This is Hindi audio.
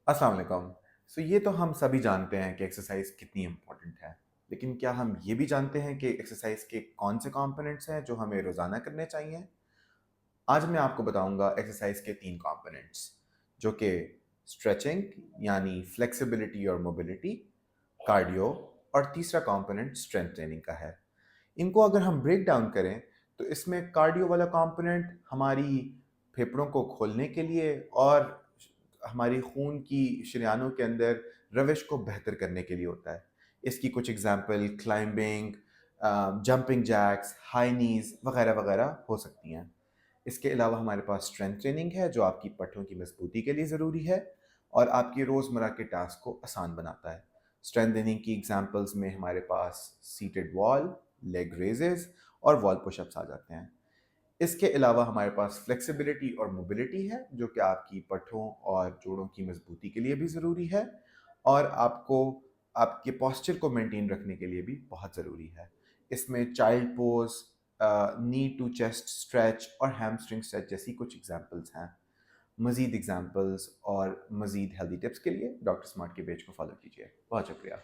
अस्सलाम वालेकुम। ये तो हम सभी जानते हैं कि एक्सरसाइज कितनी इम्पोर्टेंट है, लेकिन क्या हम ये भी जानते हैं कि एक्सरसाइज के कौन से कंपोनेंट्स हैं जो हमें रोज़ाना करने चाहिए? आज मैं आपको बताऊंगा एक्सरसाइज के 3 कंपोनेंट्स, जो कि स्ट्रेचिंग यानी फ्लेक्सिबिलिटी और मोबिलिटी, कार्डियो और तीसरा कंपोनेंट स्ट्रेंथ ट्रेनिंग का है। इनको अगर हम ब्रेक डाउन करें तो इसमें कार्डियो वाला कंपोनेंट हमारी फेफड़ों को खोलने के लिए और हमारी खून की शरीयानों के अंदर रविश को बेहतर करने के लिए होता है। इसकी कुछ example climbing, jumping jacks, high नीज वगैरह वगैरह हो सकती हैं। इसके अलावा हमारे पास स्ट्रेंथ ट्रेनिंग है जो आपकी पट्टों की मजबूती के लिए ज़रूरी है और आपकी रोज़मर्रा के टास्क को आसान बनाता है। स्ट्रेंथ ट्रेनिंग की एग्जांपल्स में हमारे पास सीटेड वॉल, लेग रेजेस और वॉल पुशअप्स आ जाते हैं। इसके अलावा हमारे पास फ्लेक्सिबिलिटी और मोबिलिटी है जो कि आपकी पट्टों और जोड़ों की मजबूती के लिए भी ज़रूरी है और आपको आपके पोस्चर को मेंटेन रखने के लिए भी बहुत ज़रूरी है। इसमें child pose, knee to chest stretch और हैमस्ट्रिंग स्ट्रेच जैसी कुछ एग्जांपल्स हैं। मज़ीद एग्जांपल्स और मज़ीद हेल्दी टिप्स के लिए डॉक्टर स्मार्ट के पेज को फॉलो कीजिए। बहुत शुक्रिया।